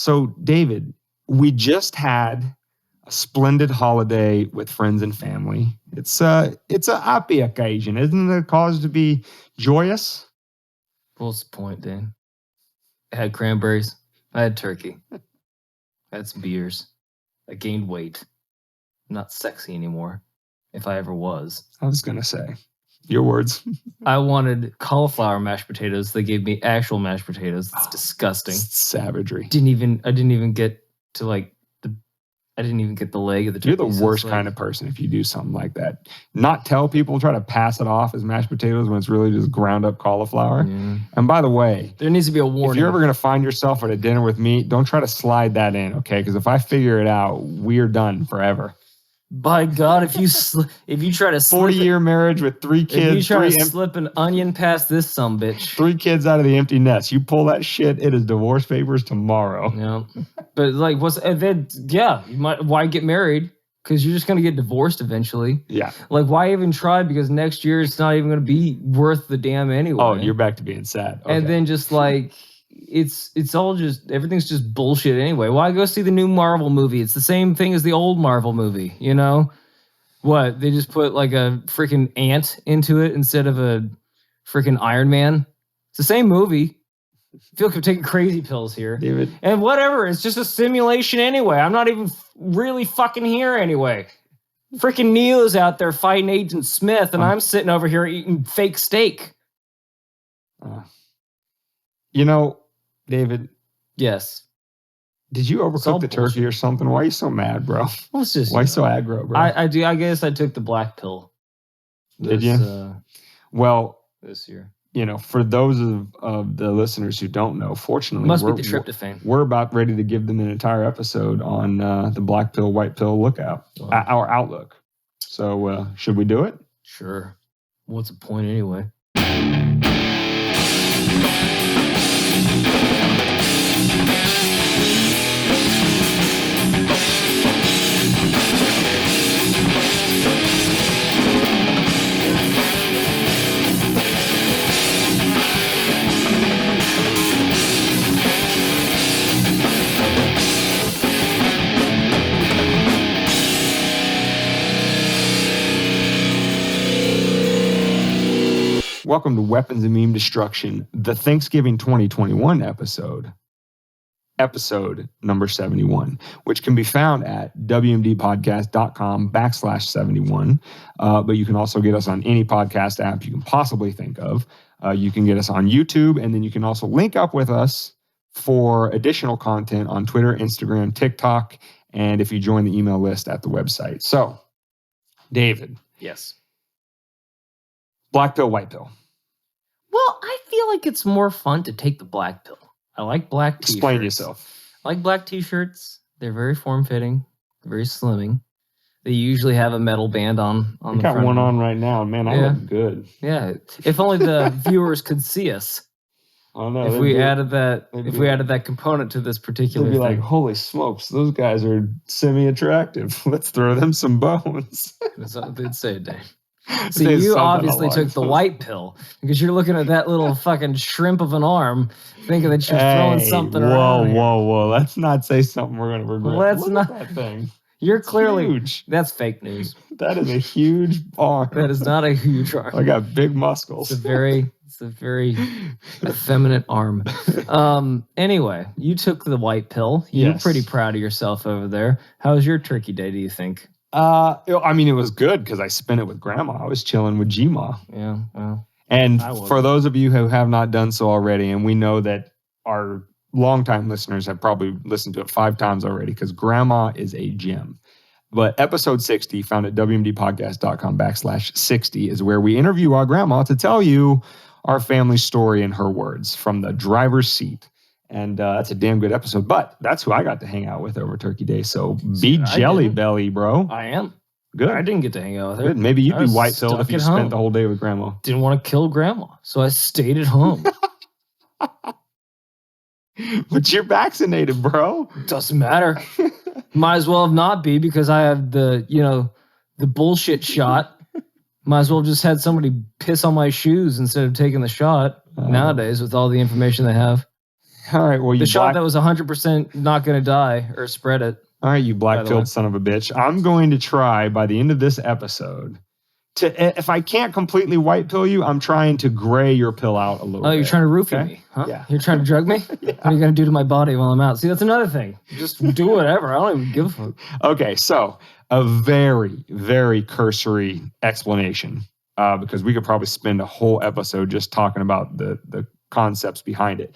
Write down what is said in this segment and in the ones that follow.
So, David, we just had a splendid holiday with friends and family. It's a happy occasion, isn't it? A cause to be joyous. What's the point, Dan? I had cranberries. I had turkey. I had some beers. I gained weight. I'm not sexy anymore, if I ever was. I was gonna say, your words. I wanted cauliflower mashed potatoes. They gave me actual mashed potatoes. It's disgusting. Savagery. I didn't even get to I didn't even get the leg of the turkey. You're the worst kind of person if you do something like that. Not tell people, try to pass it off as mashed potatoes when it's really just ground up cauliflower. Yeah. And by the way, there needs to be a warning. If you're ever going to find yourself at a dinner with me, don't try to slide that in, okay? Because if I figure it out, we're done forever. By God, if you try to 40-year marriage with 3 kids, if you try to slip an onion past this sumbitch, 3 kids out of the empty nest, you pull that shit, it is divorce papers tomorrow. Yeah, but like, why get married? Because you're just gonna get divorced eventually. Yeah. Like, why even try? Because next year it's not even gonna be worth the damn anyway. Oh, you're back to being sad. Okay. And then just like. It's all just, everything's just bullshit anyway. Why go see the new Marvel movie? It's the same thing as the old Marvel movie, you know? What, they just put like a freaking ant into it instead of a freaking Iron Man? It's the same movie. I feel like I'm taking crazy pills here. David. And whatever, it's just a simulation anyway. I'm not even really fucking here anyway. Freaking Neo's out there fighting Agent Smith, and I'm sitting over here eating fake steak. You know, David. Yes. Did you overcook the turkey or something? Why are you so mad, bro? Well, it's just, why so aggro, bro? I guess I took the black pill. Did you? Well, this year. You know, for those of the listeners who don't know, fortunately, must be the tryptophan. We're about ready to give them an entire episode on the black pill, white pill lookout, our outlook. So, should we do it? Sure. What's the point anyway? Welcome to Weapons and Meme Destruction, the Thanksgiving 2021 episode number 71, which can be found at wmdpodcast.com/71. But you can also get us on any podcast app you can possibly think of. You can get us on YouTube, and then you can also link up with us for additional content on Twitter, Instagram, TikTok, and if you join the email list at the website. So, David. Yes. Black pill, white pill. Well, I feel like it's more fun to take the black pill. I like black t-shirts. Explain yourself. I like black t-shirts. They're very form-fitting, very slimming. They usually have a metal band on the front. I got one on right now, man. I look good. Yeah. If only the viewers could see us. Oh no! If we added that component to this particular they'd be thing. Like, holy smokes, those guys are semi-attractive. Let's throw them some bones. That's what they'd say, Dave. See, you obviously took the white pill because you're looking at that little fucking shrimp of an arm, thinking that you're throwing something around. Whoa! Let's not say something we're gonna regret. Look at that thing. You're clearly huge. That's fake news. That is a huge arm. That is not a huge arm. I got big muscles. It's a very effeminate arm. Anyway, you took the white pill. You're pretty proud of yourself over there. How was your turkey day, do you think? I mean, it was good because I spent it with Grandma. I was chilling with G-Ma. Yeah, well. And for those of you who have not done so already, and we know that our longtime listeners have probably listened to it 5 times already because Grandma is a gem. But episode 60, found at wmdpodcast.com/60, is where we interview our grandma to tell you our family story in her words from the driver's seat. And that's a damn good episode. But that's who I got to hang out with over Turkey Day. So be jelly belly, bro. I am. Good. I didn't get to hang out with her. Good. Maybe you'd be white pilled if you spent the whole day with Grandma. Didn't want to kill Grandma, so I stayed at home. But you're vaccinated, bro. Doesn't matter. Might as well have not be because I have the bullshit shot. Might as well have just had somebody piss on my shoes instead of taking the shot nowadays with all the information they have. All right. Well, you The shot that was 100% not going to die or spread it. All right, you By the way. black-pilled son of a bitch. I'm going to try by the end of this episode to, if I can't completely white pill you, I'm trying to gray your pill out a little bit. Oh, you're trying to roofie okay? me, huh? Yeah. You're trying to drug me? Yeah. What are you going to do to my body while I'm out? See, that's another thing. Just do whatever. I don't even give a fuck. Okay, so a very, very cursory explanation, because we could probably spend a whole episode just talking about the concepts behind it.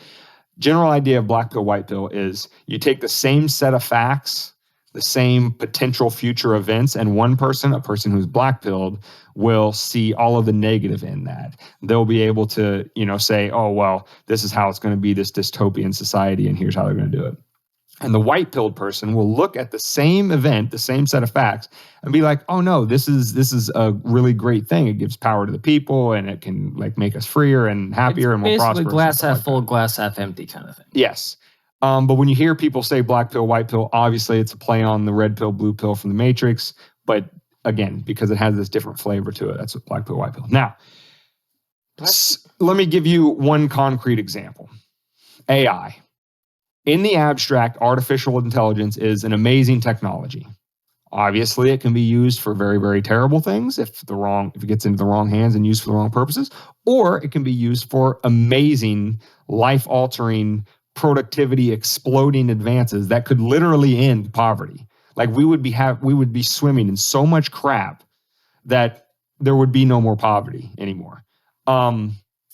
General idea of black pill, white pill is you take the same set of facts, the same potential future events, and one person, a person who's black pilled, will see all of the negative in that. They'll be able to, say, oh, well, this is how it's going to be, this dystopian society, and here's how they're going to do it. And the white pilled person will look at the same event, the same set of facts, and be like, oh no, this is a really great thing. It gives power to the people, and it can make us freer and happier and more prosperous. Basically glass half full, glass half empty kind of thing. Yes. But when you hear people say black pill, white pill, obviously it's a play on the red pill, blue pill from the Matrix. But again, because it has this different flavor to it, that's what black pill, white pill. Now, let me give you one concrete example. AI. In the abstract, artificial intelligence is an amazing technology. Obviously, it can be used for very, very terrible things if it gets into the wrong hands and used for the wrong purposes, or it can be used for amazing, life-altering, productivity exploding advances that could literally end poverty. Like we would be swimming in so much crap that there would be no more poverty anymore.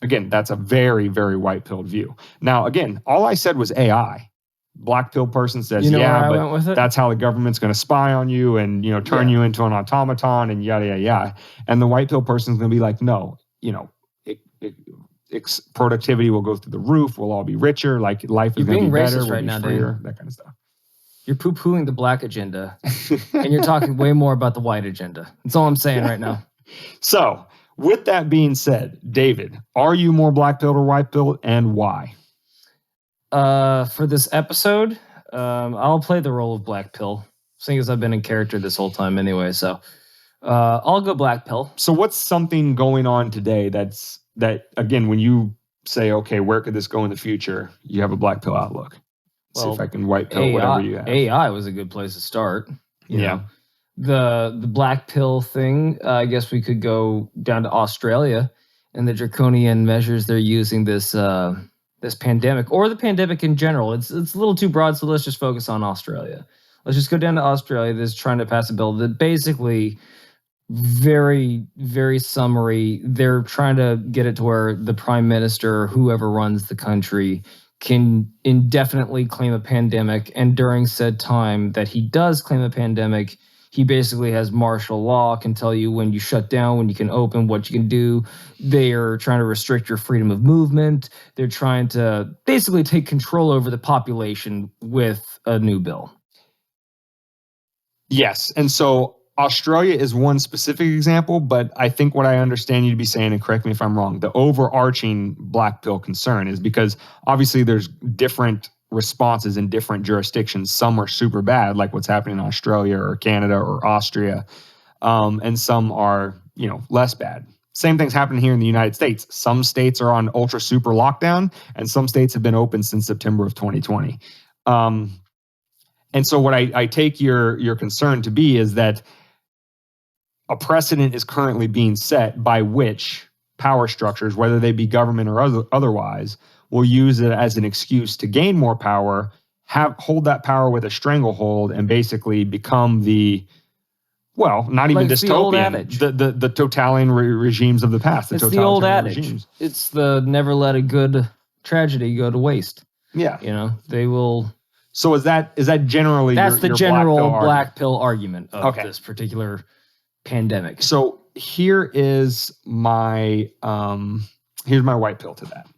Again, that's a very, very white-pilled view. Now, again, all I said was AI. Black pill person says, but that's how the government's going to spy on you and, turn you into an automaton and yada, yada, yada. And the white pill person is going to be like, no, productivity will go through the roof. We'll all be richer. Like life is going to be better. We'll be freer, that kind of stuff. You're poo-pooing the black agenda and you're talking way more about the white agenda. That's all I'm saying right now. So, with that being said, David, are you more black pilled or white pilled, and why? For this episode, I'll play the role of black pill, seeing as I've been in character this whole time anyway. So I'll go black pill. So what's something going on today that again, when you say, okay, where could this go in the future? You have a black pill outlook. See if I can white pill whatever you have. AI was a good place to start. You yeah. know. The black pill thing, I guess we could go down to Australia and the draconian measures they're using this pandemic, or the pandemic in general. It's a little too broad, so let's just focus on Australia. Let's just go down to Australia. That's trying to pass a bill that basically, very, very summary, they're trying to get it to where the prime minister or whoever runs the country can indefinitely claim a pandemic, and during said time that he does claim a pandemic, he basically has martial law, can tell you when you shut down, when you can open, what you can do. They are trying to restrict your freedom of movement. They're trying to basically take control over the population with a new bill. Yes. And so Australia is one specific example, but I think what I understand you to be saying, and correct me if I'm wrong, the overarching black pill concern is because obviously there's different responses in different jurisdictions. Some are super bad, like what's happening in Australia or Canada or Austria, and some are, less bad. Same thing's happening here in the United States. Some states are on ultra super lockdown, and some states have been open since September of 2020. And so what I take your concern to be is that a precedent is currently being set by which power structures, whether they be government or otherwise, will use it as an excuse to gain more power, hold that power with a stranglehold, and basically become not even dystopian, the totalitarian regimes of the past. It's the old adage. Regimes. It's the never let a good tragedy go to waste. Yeah. They will. So is that generally that's the your general black pill argument of this particular pandemic. So here is my here's my white pill to that.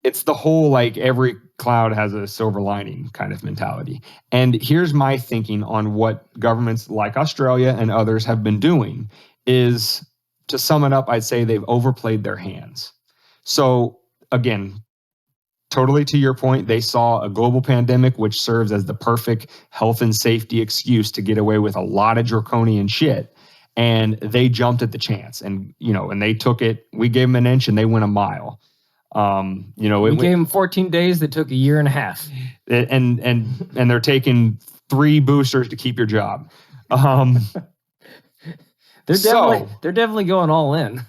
It's the whole every cloud has a silver lining kind of mentality. And here's my thinking on what governments like Australia and others have been doing is, to sum it up, I'd say they've overplayed their hands. So again, totally to your point, they saw a global pandemic, which serves as the perfect health and safety excuse to get away with a lot of draconian shit. And they jumped at the chance and they took it. We gave them an inch and they went a mile. We gave them 14 days that took a year and a half. And they're taking 3 boosters to keep your job. They're definitely going all in.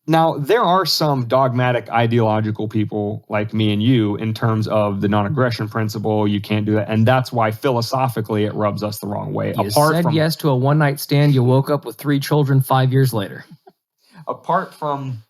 Now, there are some dogmatic ideological people like me and you in terms of the non-aggression principle. You can't do that. And that's why philosophically it rubs us the wrong way. You said yes to a one-night stand. You woke up with 3 children 5 years later. Apart from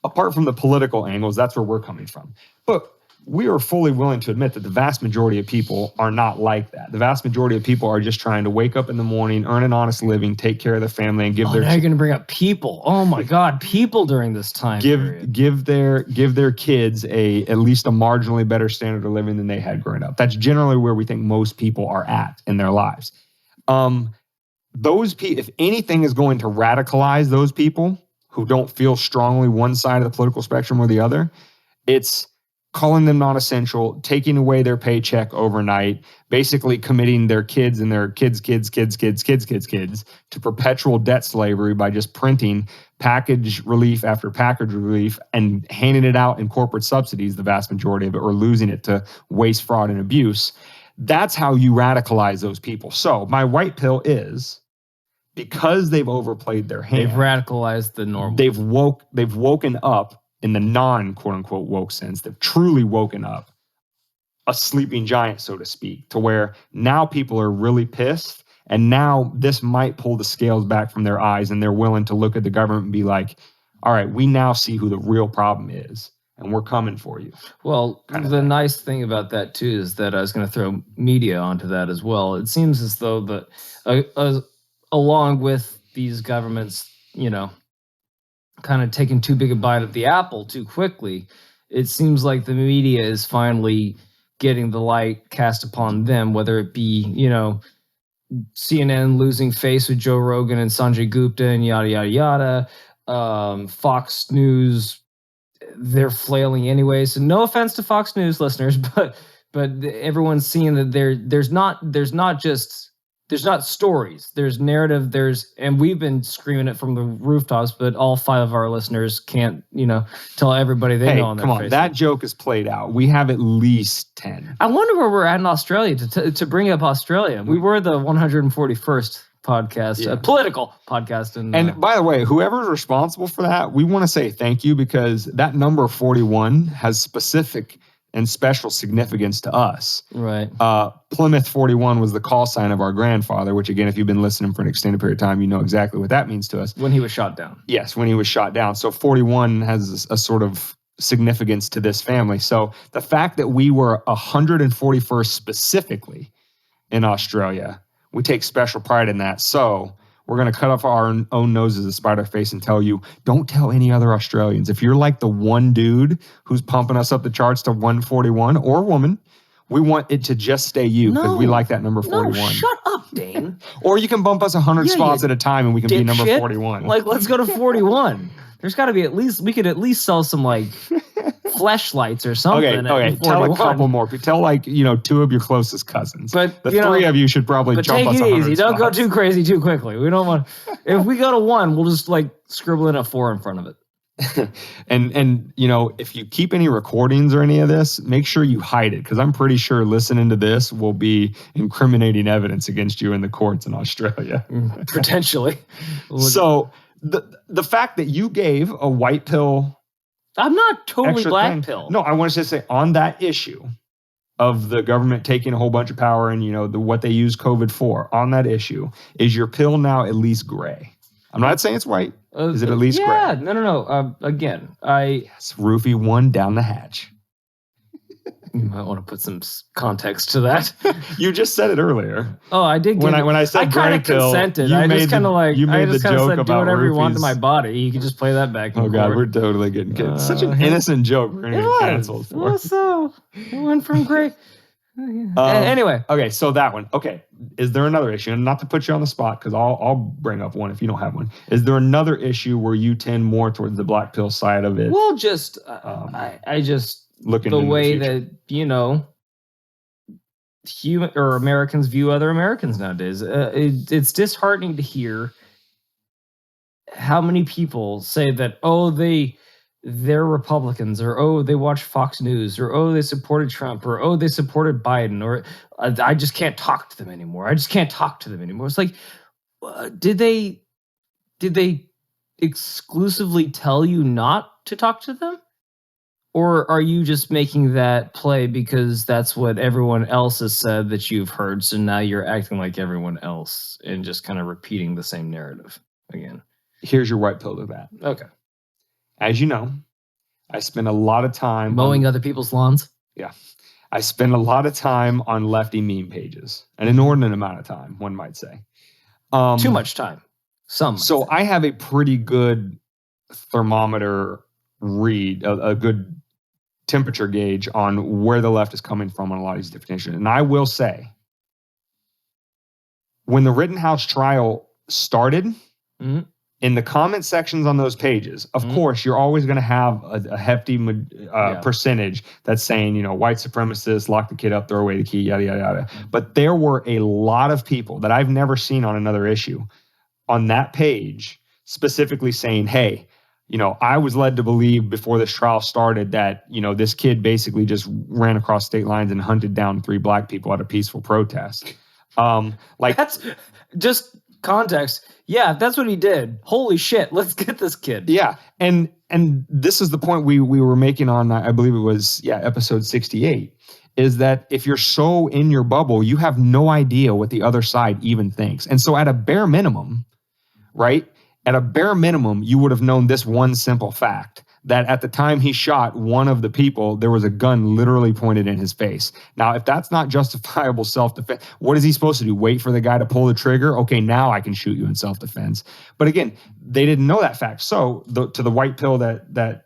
the political angles, that's where we're coming from. But we are fully willing to admit that the vast majority of people are not like that. The vast majority of people are just trying to wake up in the morning, earn an honest living, take care of their family, and give their. Now you're going to bring up people. Oh my God, people during this time period. Give their kids at least a marginally better standard of living than they had growing up. That's generally where we think most people are at in their lives. Those people, if anything is going to radicalize those people who don't feel strongly one side of the political spectrum or the other, it's calling them non-essential, taking away their paycheck overnight, basically committing their kids and their kids to perpetual debt slavery by just printing package relief after package relief and handing it out in corporate subsidies, the vast majority of it, or losing it to waste, fraud, and abuse. That's how you radicalize those people. So my white pill is, because they've overplayed their hand. They've radicalized the normal. They've woken up in the non-quote-unquote woke sense. They've truly woken up a sleeping giant, so to speak, to where now people are really pissed, and now this might pull the scales back from their eyes, and they're willing to look at the government and be like, all right, we now see who the real problem is, and we're coming for you. Well, the nice thing about that, too, is that I was going to throw media onto that as well. It seems as though that along with these governments, kind of taking too big a bite of the apple too quickly, it seems like the media is finally getting the light cast upon them, whether it be, CNN losing face with Joe Rogan and Sanjay Gupta and yada, yada, yada. Fox News, they're flailing anyway. So no offense to Fox News listeners, but everyone's seeing that there's not stories, there's narrative, and we've been screaming it from the rooftops, but all 5 of our listeners can't, tell everybody they know on their face. That joke is played out. We have at least 10. I wonder where we're at in Australia to bring up Australia. We were the 141st podcast, political podcast. And by the way, whoever's responsible for that, we want to say thank you, because that number 41 has specific and special significance to us. Right. Plymouth 41 was the call sign of our grandfather, which, again, if you've been listening for an extended period of time, you know exactly what that means to us. When he was shot down. Yes, when he was shot down. So 41 has a sort of significance to this family. So the fact that we were 141st specifically in Australia, we take special pride in that. So we're going to cut off our own noses to spite our face and tell you, don't tell any other Australians. If you're like the one dude who's pumping us up the charts to 141, or woman, we want it to just stay you, because we like that number 41. No, shut up, Dane. Or you can bump us 100 spots at a time and we can be number 41. Like, let's go to 41. There's got to be we could at least sell some, fleshlights or something. Okay. Tell a couple more. Tell 2 of your closest cousins. But the 3 of you should probably jump us 100 take it easy. Don't go spots. too crazy too quickly. We don't want. If we go to 1, we'll just scribble in a 4 in front of it. and if you keep any recordings or any of this, make sure you hide it, because I'm pretty sure listening to this will be incriminating evidence against you in the courts in Australia. Potentially. So the fact that you gave a white pill, I'm not totally black pill. No, I want to say on that issue of the government taking a whole bunch of power and what they use COVID for, on that issue, is your pill now at least gray? I'm not saying it's white. Is it at least gray? Yeah, no. Again, Yes, roofie 1 down the hatch. You might want to put some context to that. You just said it earlier. Oh, I did. When I said I kind of consented. I just kind of you made the joke about do whatever roofies. You want to my body. You can just play that back. Oh God, we're totally getting canceled. Such an innocent joke. We're gonna get canceled for. Well, so it went from great. Anyway. Okay, so that one. Okay, is there another issue? And not to put you on the spot, because I'll bring up one if you don't have one. Is there another issue where you tend more towards the black pill side of it? Well, just I just. Looking the way that human or Americans view other Americans nowadays. It's disheartening to hear how many people say that they're Republicans, or oh, they watch Fox News, or oh, they supported Trump, or oh, they supported Biden, or I just can't talk to them anymore. I just can't talk to them anymore. It's like, did they exclusively tell you not to talk to them? Or are you just making that play because that's what everyone else has said that you've heard, so now you're acting like everyone else and just kind of repeating the same narrative again? Here's your white pill to that. Okay. As you know, I spend a lot of time Mowing other people's lawns? Yeah. I spend a lot of time on lefty meme pages, an inordinate amount of time, one might say. Too much time. So I have a pretty good thermometer read, a good temperature gauge on where the left is coming from on a lot of these different issues. And I will say, when the Rittenhouse trial started, in the comment sections on those pages, of course, you're always going to have a hefty percentage that's saying, white supremacists, lock the kid up, throw away the key, yada, yada, yada. But there were a lot of people that I've never seen on another issue on that page specifically saying, hey, I was led to believe before this trial started that, this kid basically just ran across state lines and hunted down 3 black people at a peaceful protest. That's just context. Yeah, that's what he did. Holy shit, let's get this kid. Yeah, and this is the point we were making on, I believe it was, episode 68, is that if you're so in your bubble, you have no idea what the other side even thinks. And so at a bare minimum, right? At a bare minimum, you would have known this one simple fact, that at the time he shot one of the people, there was a gun literally pointed in his face. Now, if that's not justifiable self-defense, what is he supposed to do? Wait for the guy to pull the trigger? Okay, now I can shoot you in self-defense. But again, they didn't know that fact. So to the white pill that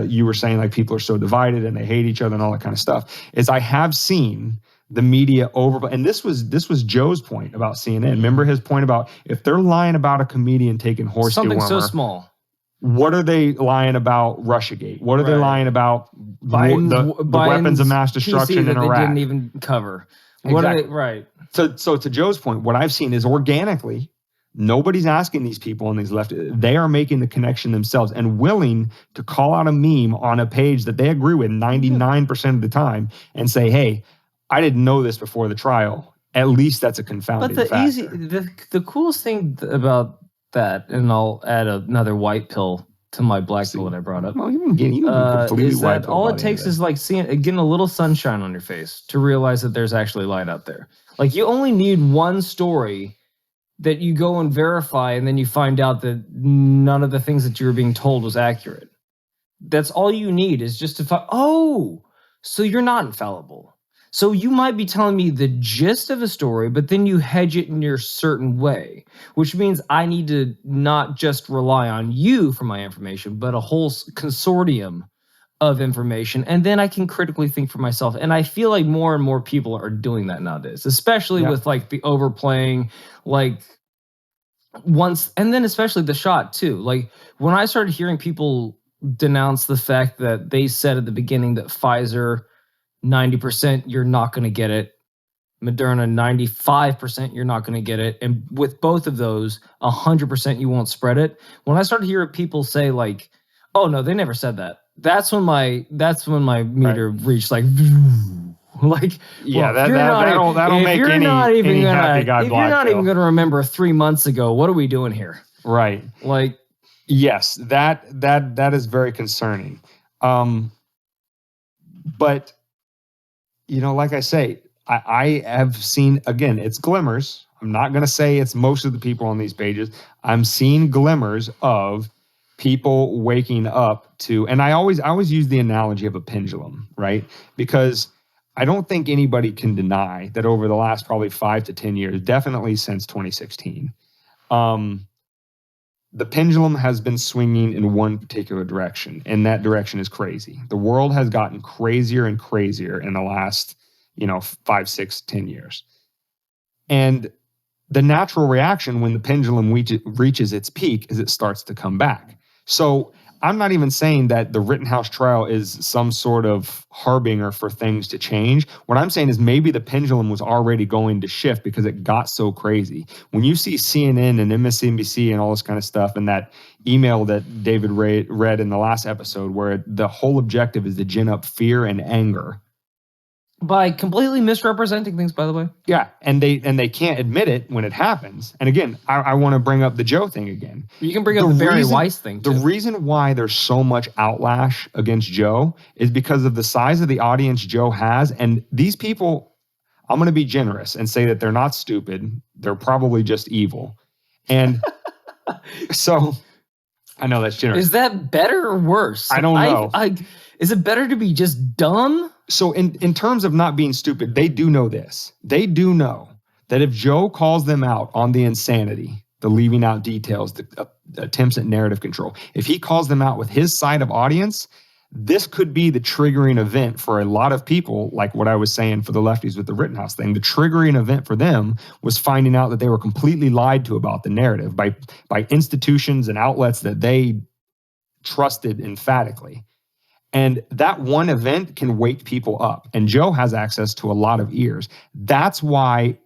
you were saying, like people are so divided and they hate each other and all that kind of stuff, is I have seen the media and this was Joe's point about CNN. Remember his point about if they're lying about a comedian taking horse something dewormer, so small. What are they lying about Russiagate? What are they lying about the weapons of mass destruction in Iraq? They didn't even cover. Exactly. So to Joe's point, what I've seen is organically, nobody's asking these people on these left. They are making the connection themselves and willing to call out a meme on a page that they agree with 99% of the time and say, hey, I didn't know this before the trial. At least that's a confounding factor. The coolest thing about that, and I'll add another white pill to my black pill that I brought up. Well, you can completely is white that pill all it takes is like getting a little sunshine on your face to realize that there's actually light out there. Like you only need one story that you go and verify, and then you find out that none of the things that you were being told was accurate. That's all you need is just to find, oh, so you're not infallible. So you might be telling me the gist of a story, but then you hedge it in your certain way, which means I need to not just rely on you for my information, but a whole consortium of information. And then I can critically think for myself. And I feel like more and more people are doing that nowadays, especially with like the overplaying, like once, and then especially the shot too. Like when I started hearing people denounce the fact that they said at the beginning that Pfizer, 90% you're not going to get it. Moderna, 95% you're not going to get it. And with both of those, 100% you won't spread it. When I started hearing people say like, oh no, they never said that. That's when my meter reached like, like, yeah, well, that'll make any happy guy black. If you're not even going to remember 3 months ago, what are we doing here? Right. Like, yes, that is very concerning. But like I say, I have seen, again, it's glimmers. I'm not going to say it's most of the people on these pages. I'm seeing glimmers of people waking up to, and I always use the analogy of a pendulum, right? Because I don't think anybody can deny that over the last probably 5 to 10 years, definitely since 2016, the pendulum has been swinging in one particular direction, and that direction is crazy. The world has gotten crazier and crazier in the last 5, 6, 10 years. And the natural reaction when the pendulum reaches its peak is it starts to come back. So I'm not even saying that the Rittenhouse trial is some sort of harbinger for things to change. What I'm saying is maybe the pendulum was already going to shift because it got so crazy. When you see CNN and MSNBC and all this kind of stuff, and that email that David read in the last episode, where the whole objective is to gin up fear and anger. By completely misrepresenting things, by the way. Yeah, and they can't admit it when it happens. And again, I want to bring up the Joe thing again. You can bring up the Barry Weiss thing, too. The reason why there's so much outlash against Joe is because of the size of the audience Joe has. And these people, I'm going to be generous and say that they're not stupid. They're probably just evil. And so, I know that's generous. Is that better or worse? I don't know. Is it better to be just dumb? So in terms of not being stupid, they do know this. They do know that if Joe calls them out on the insanity, the leaving out details, the attempts at narrative control, if he calls them out with his side of audience, this could be the triggering event for a lot of people, like what I was saying for the lefties with the Rittenhouse thing. The triggering event for them was finding out that they were completely lied to about the narrative by institutions and outlets that they trusted emphatically. And that one event can wake people up. And Joe has access to a lot of ears. That's why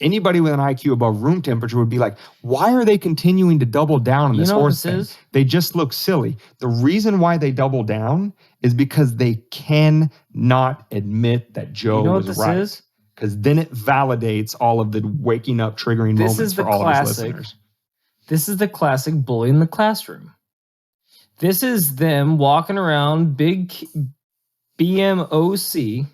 anybody with an IQ above room temperature would be like, why are they continuing to double down on this horse thing? They just look silly. The reason why they double down is because they cannot admit that Joe was right. Because then it validates all of the waking up triggering moments for all of his listeners. This is the classic bully in the classroom. This is them walking around, big BMOC,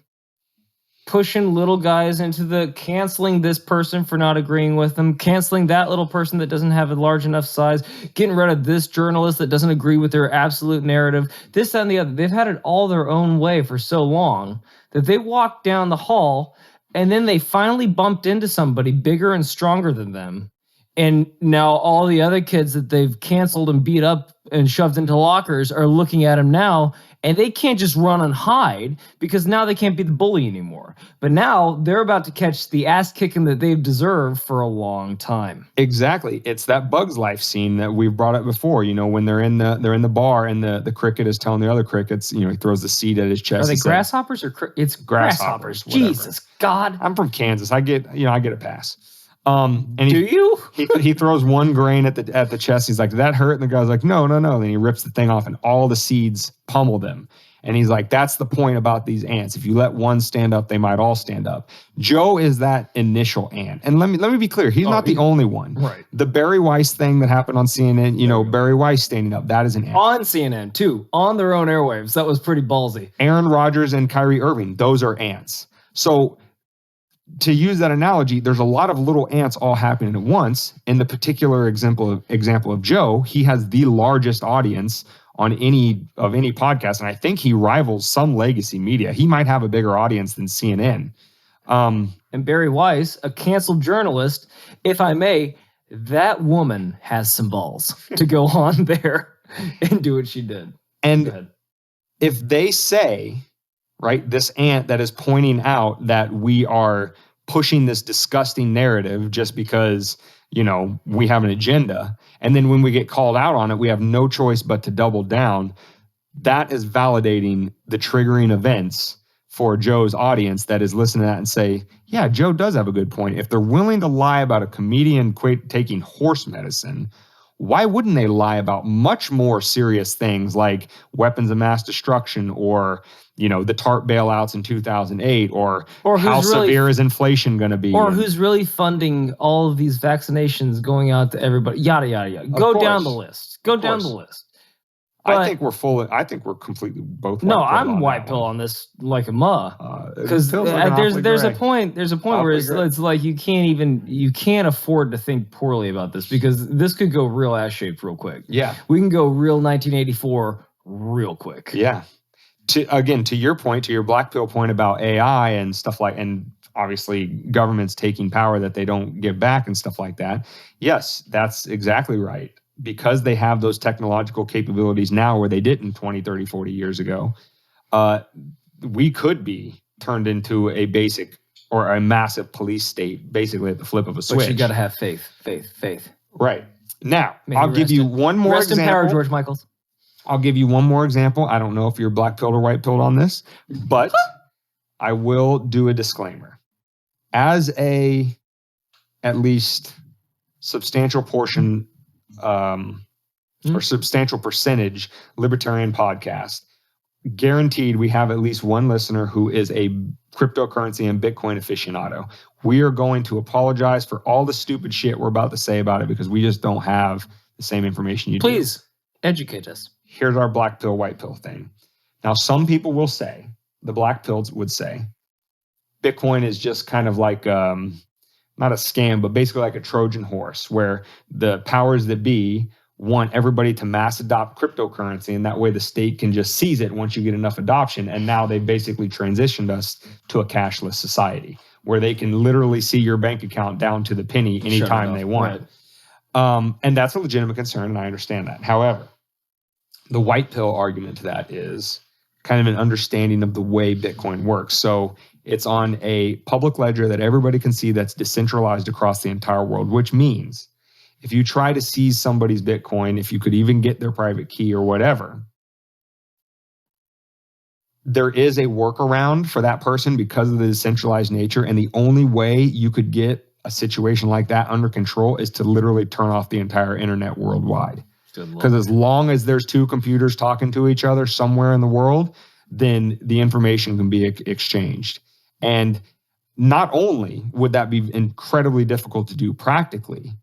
pushing little guys into the canceling this person for not agreeing with them, canceling that little person that doesn't have a large enough size, getting rid of this journalist that doesn't agree with their absolute narrative, this, that, and the other. They've had it all their own way for so long that they walked down the hall and then they finally bumped into somebody bigger and stronger than them. And now all the other kids that they've canceled and beat up and shoved into lockers are looking at him now, and they can't just run and hide because now they can't be the bully anymore. But now they're about to catch the ass kicking that they've deserved for a long time. Exactly. It's that Bug's Life scene that we've brought up before. You know, when they're in the bar and the cricket is telling the other crickets, you know, he throws the seed at his chest. Are they grasshoppers or it's grasshoppers? Jesus God! I'm from Kansas. I get a pass. And Do you? he throws one grain at the chest. He's like, did that hurt? And the guy's like, no. Then he rips the thing off and all the seeds pummel them. And he's like, that's the point about these ants. If you let one stand up, they might all stand up. Joe is that initial ant. And let me be clear. He's not the only one. Right. The Barry Weiss thing that happened on CNN, you know, Barry Weiss standing up, that is an ant. On CNN, too. On their own airwaves. That was pretty ballsy. Aaron Rodgers and Kyrie Irving, those are ants. So to use that analogy, there's a lot of little ants all happening at once. In the particular example of Joe, he has the largest audience on any podcast, and I think he rivals some legacy media. He might have a bigger audience than CNN. And Barry Weiss, a canceled journalist, if I may, that woman has some balls to go on there and do what she did. And if they say, right, this ant that is pointing out that we are pushing this disgusting narrative just because, you know, we have an agenda, and then when we get called out on it, we have no choice but to double down, that is validating the triggering events for Joe's audience that is listening to that and say, yeah, Joe does have a good point. If they're willing to lie about a comedian taking horse medicine, why wouldn't they lie about much more serious things like weapons of mass destruction or, you know, the TARP bailouts in 2008 or how severe is inflation going to be? Or who's really funding all of these vaccinations going out to everybody, yada, yada, yada. Go down the list. Go down the list. But I think we're completely both. No, I'm white pill on this like a ma. Because there's a point where it's like you can't afford to think poorly about this because this could go real ass shaped real quick. Yeah, we can go real 1984 real quick. Yeah. To your point, to your black pill point about AI and stuff like, and obviously governments taking power that they don't give back and stuff like that. Yes, that's exactly right. Because they have those technological capabilities now where they didn't 20, 30, 40 years ago, we could be turned into a basic or a massive police state, basically at the flip of a switch. But you got to have faith. Right. Now, I'll give you one more example. Rest in power, George Michaels. I'll give you one more example. I don't know if you're black pilled or white pilled on this, but I will do a disclaimer. As at least substantial portion or substantial percentage libertarian podcast, guaranteed we have at least one listener who is a cryptocurrency and Bitcoin aficionado. We are going to apologize for all the stupid shit we're about to say about it because we just don't have the same information you do. Please educate us. Here's our black pill, white pill thing. Now, some people will say, the black pills would say, Bitcoin is just kind of like, not a scam, but basically like a Trojan horse where the powers that be want everybody to mass adopt cryptocurrency, and that way the state can just seize it once you get enough adoption. And now they've basically transitioned us to a cashless society where they can literally see your bank account down to the penny anytime they want. Right. And that's a legitimate concern, and I understand that. However, the white pill argument to that is kind of an understanding of the way Bitcoin works. So it's on a public ledger that everybody can see that's decentralized across the entire world, which means if you try to seize somebody's Bitcoin, if you could even get their private key or whatever, there is a workaround for that person because of the decentralized nature. And the only way you could get a situation like that under control is to literally turn off the entire internet worldwide. Because as long as there's two computers talking to each other somewhere in the world, then the information can be exchanged. And not only would that be incredibly difficult to do practically,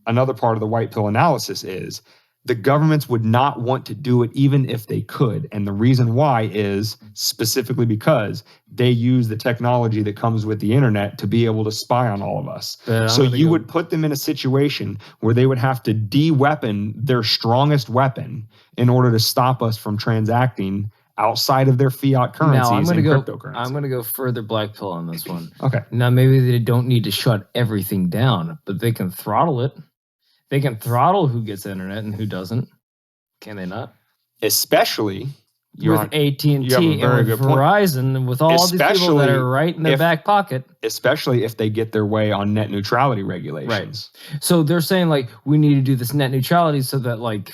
another part of the white pill analysis is the governments would not want to do it even if they could. And the reason why is specifically because they use the technology that comes with the internet to be able to spy on all of us. So you would put them in a situation where they would have to de-weapon their strongest weapon in order to stop us from transacting outside of their fiat currencies and cryptocurrency. I'm going to go further black pill on this one. Okay. Now, maybe they don't need to shut everything down, but they can throttle it. They can throttle who gets internet and who doesn't. Can they not? Especially with AT&T and with Verizon and with all these people that are right in their back pocket. Especially if they get their way on net neutrality regulations. Right. So they're saying like we need to do this net neutrality so that like,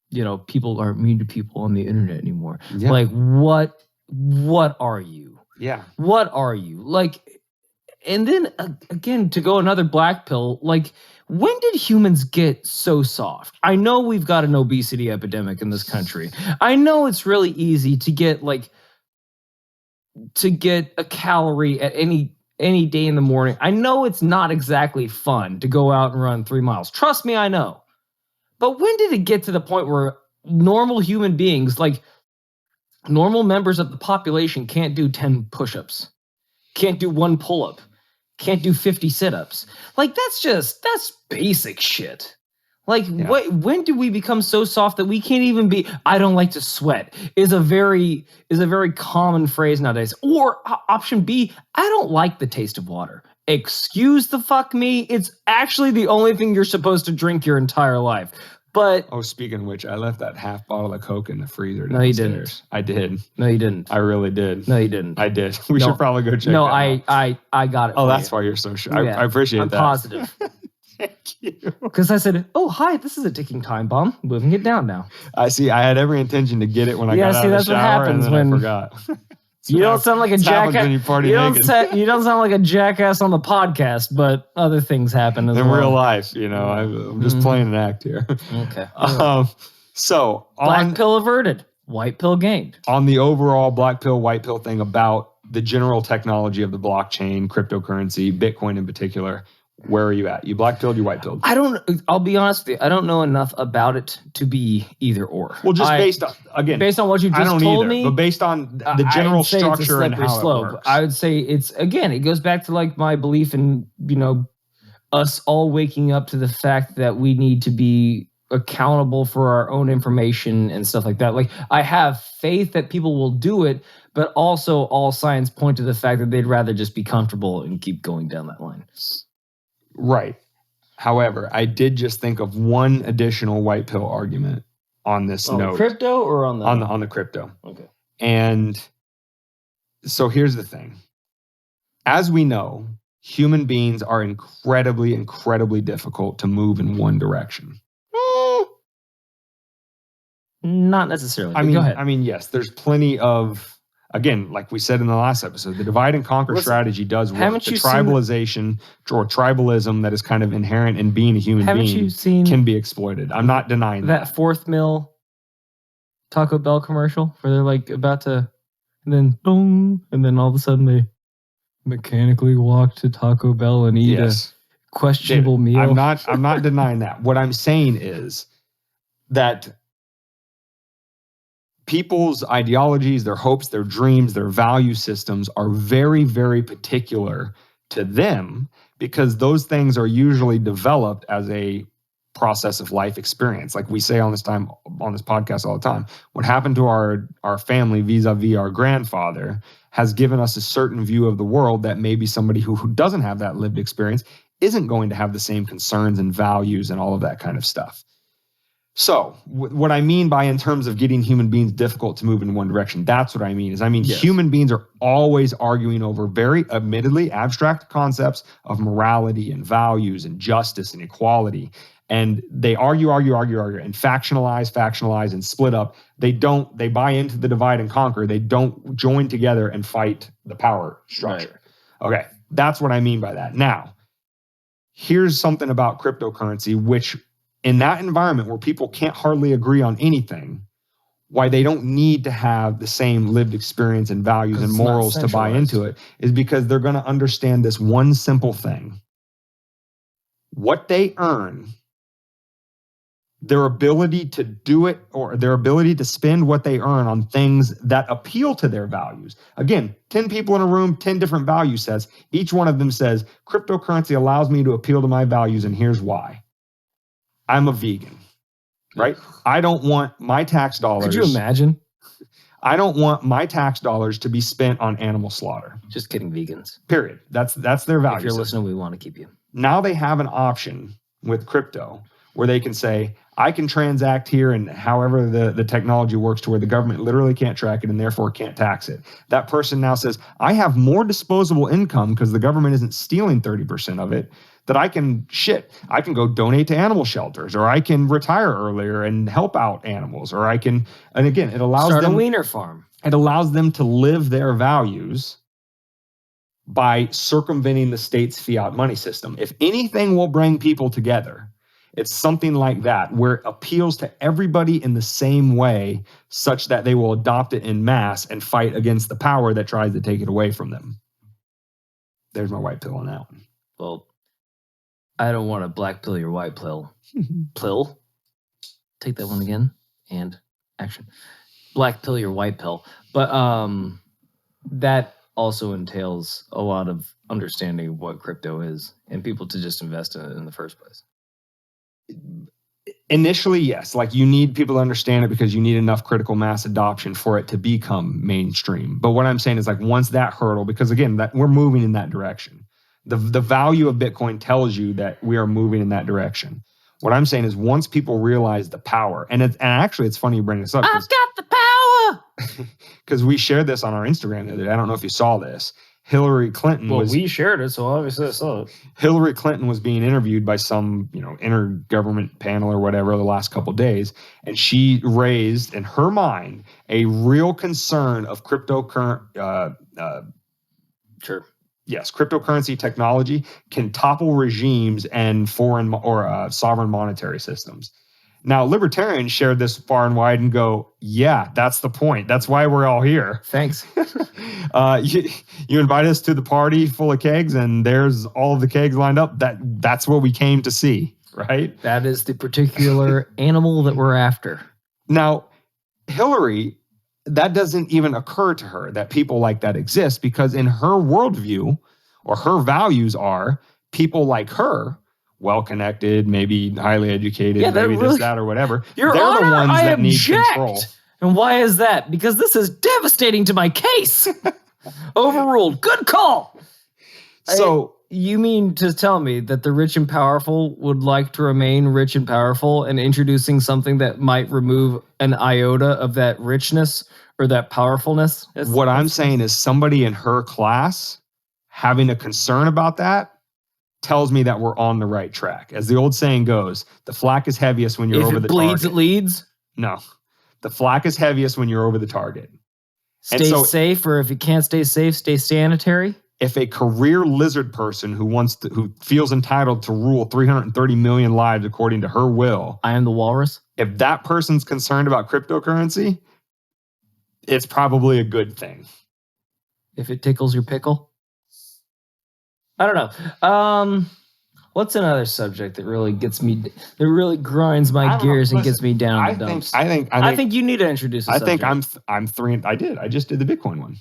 you know, people aren't mean to people on the internet anymore. Yeah. Like what are you? Yeah. What are you? Like, and then again, to go another black pill, like, when did humans get so soft? I know we've got an obesity epidemic in this country. I know it's really easy to get a calorie at any day in the morning. I know it's not exactly fun to go out and run 3 miles. Trust me, I know. But when did it get to the point where normal human beings, like normal members of the population, can't do 10 push-ups, can't do 1 pull-up, can't do 50 sit-ups? Like that's basic shit. Like when do we become so soft that we can't even be? I don't like to sweat is a very common phrase nowadays. Or option B, I don't like the taste of water. Excuse the fuck me. It's actually the only thing you're supposed to drink your entire life. But speaking of which, I left that half bottle of Coke in the freezer. No, you didn't. I did. No, you didn't. I really did. No, you didn't. I did. We should probably go check. No, that I got it. Oh, that's why you're so sure. I appreciate that. I'm positive. Thank you. Because I said, "Oh, hi, this is a ticking time bomb. Moving it down now." I see. I had every intention to get it when I got out of the shower, what happens and then I forgot. You don't sound like a jackass. You don't sound like a jackass on the podcast, but other things happen as well. In real life, you know, I'm just playing an act here. Okay. So black pill averted, white pill gained. On the overall black pill, white pill thing about the general technology of the blockchain, cryptocurrency, Bitcoin in particular, where are you at? You black pilled, you white pilled? I'll be honest with you. I don't know enough about it to be either or. Well, just based on what you just told me, but based on the general structure and how it works. I would say it goes back to like my belief in, you know, us all waking up to the fact that we need to be accountable for our own information and stuff like that. Like I have faith that people will do it, but also all signs point to the fact that they'd rather just be comfortable and keep going down that line. Right. However, I did just think of one additional white pill argument on this note. On crypto or on the crypto? Okay. And so here's the thing. As we know, human beings are incredibly, incredibly difficult to move in one direction. Not necessarily. I But mean, go ahead. yes, there's plenty of, again, like we said in the last episode, the divide and conquer Listen, strategy does work. haven't The you seen tribalization or tribalism that is kind of inherent in being a human Haven't you being seen can be exploited. I'm not denying that fourth meal Taco Bell commercial where they're like about to, and then boom, and then all of a sudden they mechanically walk to Taco Bell and eat Yes. a questionable David, meal. I'm not denying that. What I'm saying is that people's ideologies, their hopes, their dreams, their value systems are very, very particular to them because those things are usually developed as a process of life experience. Like we say on this podcast all the time, what happened to our family vis-a-vis our grandfather has given us a certain view of the world that maybe somebody who doesn't have that lived experience isn't going to have the same concerns and values and all of that kind of stuff. So what I mean by in terms of getting human beings difficult to move in one direction, that's what I mean. Yes. Human beings are always arguing over very admittedly abstract concepts of morality and values and justice and equality. And they argue, and factionalize, and split up. They buy into the divide and conquer. They don't join together and fight the power structure. Right. Okay, that's what I mean by that. Now, here's something about cryptocurrency, which in that environment where people can't hardly agree on anything, why they don't need to have the same lived experience and values and morals to buy into it is because they're going to understand this one simple thing. What they earn, their ability to do it or their ability to spend what they earn on things that appeal to their values. Again, 10 people in a room, 10 different value sets. Each one of them says, cryptocurrency allows me to appeal to my values, and here's why. I'm a vegan, right? I don't want my tax dollars. Could you imagine? I don't want my tax dollars to be spent on animal slaughter. Just kidding, vegans. Period. That's their value. If you're system. listening, we want to keep you. Now they have an option with crypto where they can say, I can transact here, and however the technology works to where the government literally can't track it and therefore can't tax it. That person now says, I have more disposable income because the government isn't stealing 30% of it, that I can go donate to animal shelters, or I can retire earlier and help out animals, or I can, and again, it allows start them a wiener farm. It allows them to live their values by circumventing the state's fiat money system. If anything will bring people together, it's something like that, where it appeals to everybody in the same way, such that they will adopt it en masse and fight against the power that tries to take it away from them. There's my white pill on that one. Well, I don't want to black pill your white pill. Pill? Take that one again. And action. Black pill your white pill. But that also entails a lot of understanding of what crypto is and people to just invest in it in the first place. Initially, yes. Like, you need people to understand it because you need enough critical mass adoption for it to become mainstream. But what I'm saying is, like, once that hurdle, because again, that we're moving in that direction. The value of Bitcoin tells you that we are moving in that direction. What I'm saying is, once people realize the power, and actually it's funny you bring this up. I've got the power! Because we shared this on our Instagram the other day. I don't know if you saw this. Hillary Clinton we shared it, so obviously I saw it. Hillary Clinton was being interviewed by some, intergovernment panel or whatever the last couple of days, and she raised in her mind a real concern of cryptocurrency technology can topple regimes and foreign or sovereign monetary systems. Now, libertarians shared this far and wide and go, yeah, that's the point. That's why we're all here. Thanks. You invite us to the party full of kegs, and there's all of the kegs lined up. That's what we came to see, right? That is the particular animal that we're after. Now, Hillary, that doesn't even occur to her that people like that exist, because in her worldview, or her values are people like her, well-connected, maybe highly educated, maybe this, that, or whatever. Your They're Honor, the ones I that need object. control. And why is that? Because this is devastating to my case. Overruled. Good call. So you mean to tell me that the rich and powerful would like to remain rich and powerful, and introducing something that might remove an iota of that richness or that powerfulness? What I'm saying is, somebody in her class having a concern about that tells me that we're on the right track. As the old saying goes, the flak is heaviest when you're over the target. If it bleeds, it leads? No. The flak is heaviest when you're over the target. Stay safe, or if you can't stay safe, stay sanitary. If a career lizard person who feels entitled to rule 330 million lives according to her will, I am the walrus. If that person's concerned about cryptocurrency, it's probably a good thing. If it tickles your pickle. I don't know. What's another subject that really grinds my gears and gets me down in the dumps? I think you need to introduce a subject. I'm three. I did. I just did the Bitcoin one.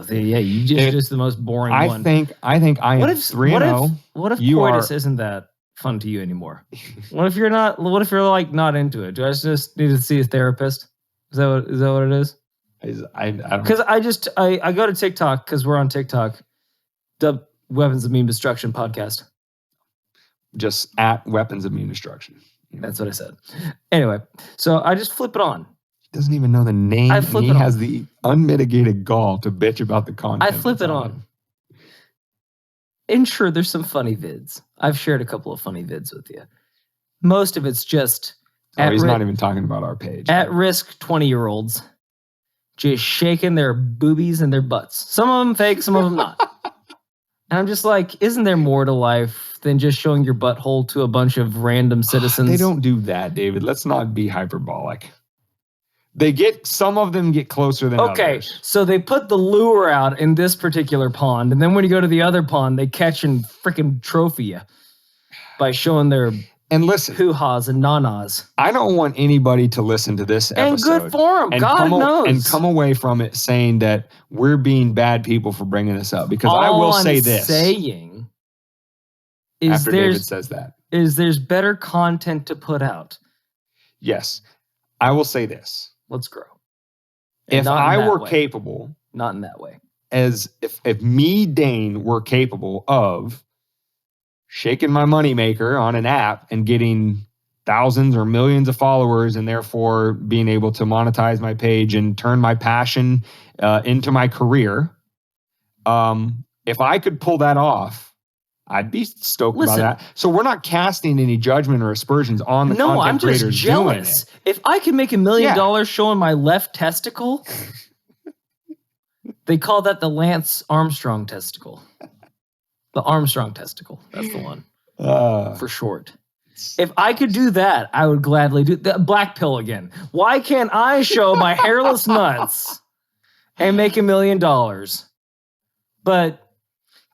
Yeah, you just the most boring one. I think I am 3-0. What if coitus isn't that fun to you anymore? What if you're like not into it? Do I just need to see a therapist? Is that what it is? I don't. Because I go to TikTok because we're on TikTok. The Weapons of Meme Destruction podcast. Just at Weapons of Meme Destruction. That's what I said. Anyway, so I just flip it on. He doesn't even know the name. He has the unmitigated gall to bitch about the content. I flip it on. And sure, there's some funny vids. I've shared a couple of funny vids with you. Most of it's just... he's not even talking about our page. At-risk 20-year-olds just shaking their boobies and their butts. Some of them fake, some of them not. And I'm just like, isn't there more to life than just showing your butthole to a bunch of random citizens? They don't do that, David. Let's not be hyperbolic. Some of them get closer than others. Okay, so they put the lure out in this particular pond, and then when you go to the other pond, they catch and freaking trophy you by showing their hoo-haws and na-nas. I don't want anybody to listen to this episode. And good for them, God knows. And come away from it saying that we're being bad people for bringing this up. Because I will say this. Saying after David says that. There's better content to put out. Yes. I will say this. Let's grow. If I were capable. Not in that way. As if me, Dane, were capable of shaking my moneymaker on an app and getting thousands or millions of followers and therefore being able to monetize my page and turn my passion into my career. If I could pull that off, I'd be stoked about that. So we're not casting any judgment or aspersions on the content creators. No, I'm just jealous. If I could make $1 million showing my left testicle, they call that the Lance Armstrong testicle. The Armstrong testicle. That's the one. For short. If I could do that, I would gladly do the black pill again. Why can't I show my hairless nuts and make $1 million? But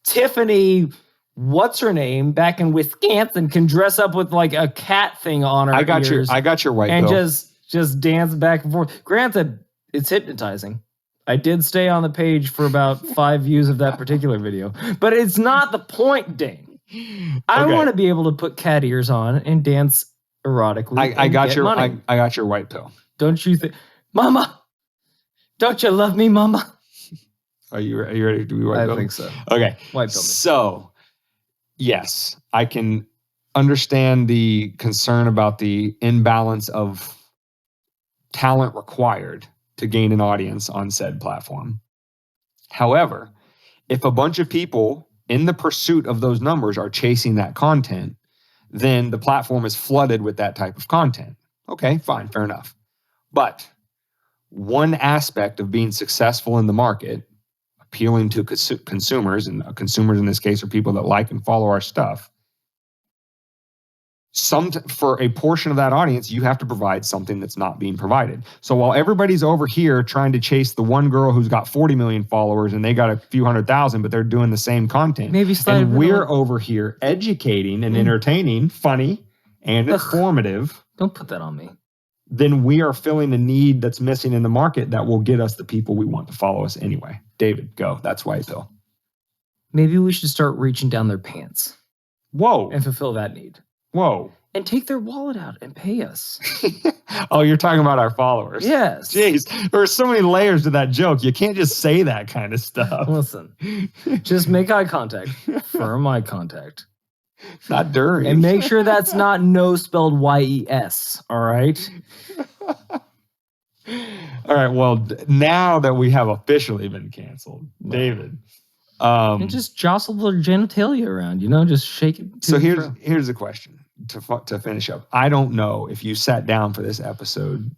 Tiffany, what's her name, back in Wisconsin, can dress up with like a cat thing on her ears. I got your white pill. And just dance back and forth. Granted, it's hypnotizing. I did stay on the page for about 5 views of that particular video. But it's not the point, Dane. I want to be able to put cat ears on and dance erotically. I got your white pill. Don't you think, Mama? Don't you love me, Mama? Are you ready to do white pill? I think so. Okay. White pill me. So, yes, I can understand the concern about the imbalance of talent required to gain an audience on said platform. However, if a bunch of people in the pursuit of those numbers are chasing that content, then the platform is flooded with that type of content. Okay, fine, fair enough. But one aspect of being successful in the market, appealing to consumers, and consumers in this case are people that like and follow our stuff, for a portion of that audience, you have to provide something that's not being provided. So while everybody's over here trying to chase the one girl who's got 40 million followers and they got a few 100,000, but they're doing the same content. And we're over here educating and entertaining, funny and informative. Don't put that on me. Then we are filling a need that's missing in the market that will get us the people we want to follow us anyway. David, go. That's white pill. Maybe we should start reaching down their pants. Whoa. And fulfill that need. Whoa. And take their wallet out and pay us. Oh, you're talking about our followers. Yes. Jeez, there are so many layers to that joke. You can't just say that kind of stuff. Listen, just make eye contact. Firm eye contact. Not during. And make sure that's not no spelled Y-E-S. All right? All right. Well, now that we have officially been canceled, David. And just jostle their genitalia around, just shake it. So here's the question to finish up. I don't know if you sat down for this episode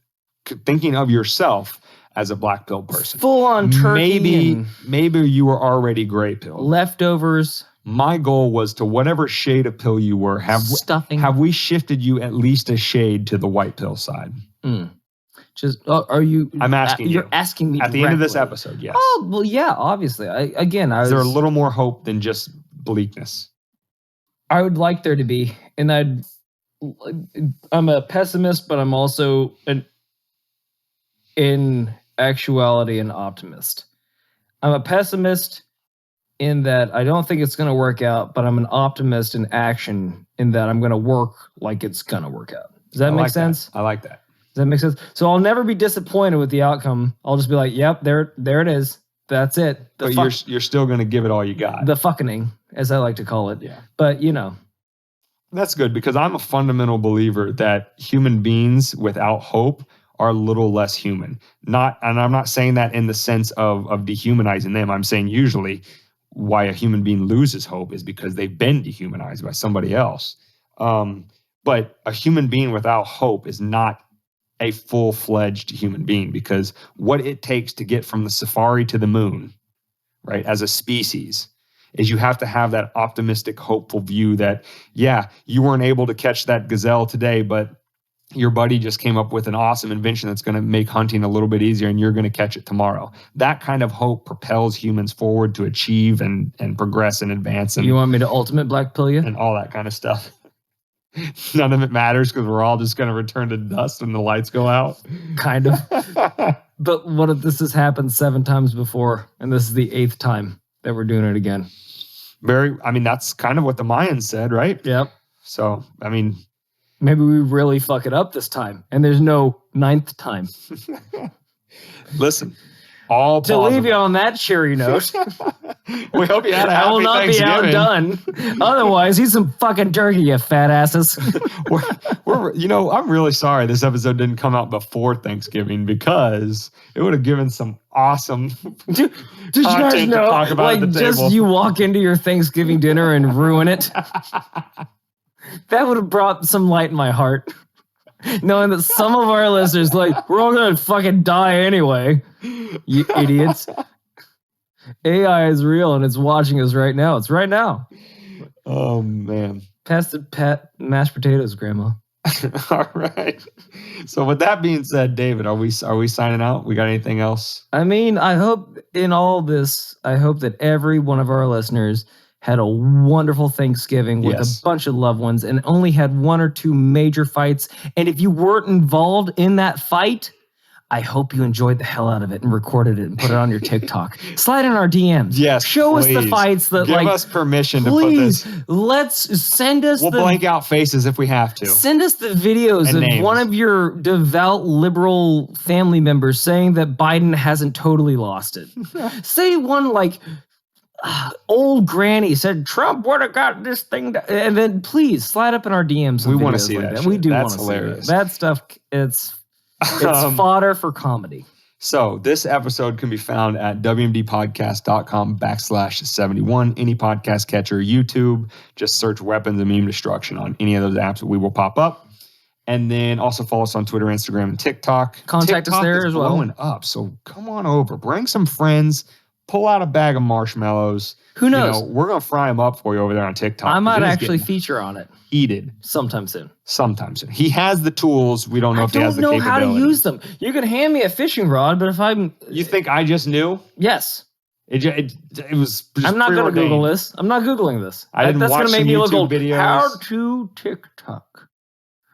thinking of yourself as a black pill person. Full on turkey. Maybe you were already gray pill. Leftovers. My goal was to whatever shade of pill you were, Stuffing. have we shifted you at least a shade to the white pill side? Just are you? I'm asking You're asking me at the end of this episode. Yes. Oh well, yeah. Obviously, Is there a little more hope than just bleakness? I would like there to be, and I'm a pessimist, but I'm also in actuality an optimist. I'm a pessimist in that I don't think it's going to work out, but I'm an optimist in action in that I'm going to work like it's going to work out. Does that make sense? I like that. Does that make sense? So I'll never be disappointed with the outcome. I'll just be like, yep, there it is. That's it. But you're still going to give it all you got. The fucking, as I like to call it. Yeah. But, That's good because I'm a fundamental believer that human beings without hope are a little less human. And I'm not saying that in the sense of dehumanizing them. I'm saying usually why a human being loses hope is because they've been dehumanized by somebody else. But a human being without hope is not a full-fledged human being, because what it takes to get from the safari to the moon, right, as a species, is you have to have that optimistic, hopeful view that, yeah, you weren't able to catch that gazelle today, but your buddy just came up with an awesome invention that's going to make hunting a little bit easier and you're going to catch it tomorrow. That kind of hope propels humans forward to achieve and progress and advance. And you want me to ultimate black pill you? And all that kind of stuff. None of it matters because we're all just going to return to dust when the lights go out. Kind of. But what if this has happened 7 times before and this is the 8th time that we're doing it again? That's kind of what the Mayans said, right? Yep. So, maybe we really fuck it up this time and there's no 9th time. Listen, all to leave you on that cheery note. We hope you had a happy I will not be outdone. Otherwise, eat some fucking turkey, you fat asses. I'm really sorry this episode didn't come out before Thanksgiving because it would have given some awesome Did you guys know, to talk about at the just table. You walk into your Thanksgiving dinner and ruin it? That would have brought some light in my heart. Knowing that some of our listeners we're all going to fucking die anyway. You idiots. AI is real and it's watching us right now. It's right now. Oh, man. Pass the mashed potatoes, Grandma. All right. So with that being said, David, are we signing out? We got anything else? I hope in all this, that every one of our listeners had a wonderful Thanksgiving with a bunch of loved ones and only had 1 or 2 major fights. And if you weren't involved in that fight, I hope you enjoyed the hell out of it and recorded it and put it on your TikTok. Slide in our DMs. Yes, show please. us the fights that give us permission to put this. We'll blank out faces if we have to. Send us the videos and of names. One of your devout liberal family members saying that Biden hasn't totally lost it. Say one old granny said Trump would have got this thing, and then please slide up in our DMs. We want to see that. We do want to see hilarious. That stuff. It's fodder for comedy. So this episode can be found at wmdpodcast.com/71. Any podcast catcher, YouTube, just search weapons and meme destruction on any of those apps. We will pop up. And then also follow us on Twitter, Instagram, and TikTok. Contact us there as well. Blowing up. So come on over. Bring some friends. Pull out a bag of marshmallows. Who knows? We're going to fry them up for you over there on TikTok. I might actually feature on it. Heated. Sometime soon. He has the tools. We don't know if he has the capability. I don't know how to use them. You can hand me a fishing rod, but if I'm... You think I just knew? Yes. It was just I'm not going to Google this. I'm not Googling this. That's going to make me look old. Videos. How to TikTok.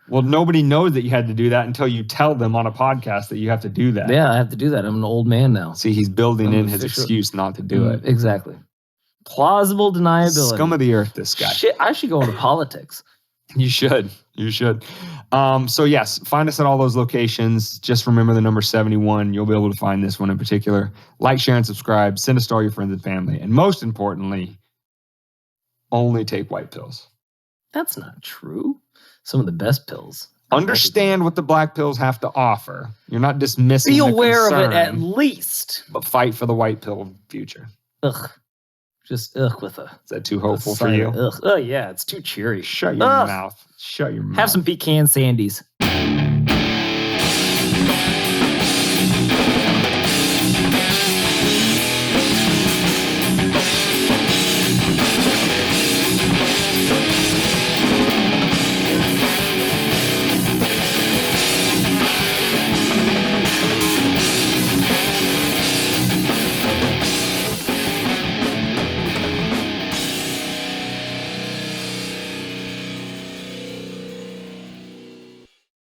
Well, nobody knows that you had to do that until you tell them on a podcast that you have to do that. Yeah, I have to do that. I'm an old man now. See, he's building in his excuse not to do it. Exactly. Plausible deniability. Scum of the earth, this guy. Shit, I should go into politics. You should. So yes, find us at all those locations. Just remember the number 71. You'll be able to find this one in particular. Like, share, and subscribe. Send us to all your friends and family. And most importantly, only take white pills. That's not true. Some of the best pills. Understand what the black pills have to offer. You're not dismissing. Be the aware concern, of it at least. But fight for the white pill future. Ugh. Just with a... Is that too hopeful for you? Ugh. Oh, yeah. It's too cheery. Shut your mouth. Shut your mouth. Have some pecan sandies.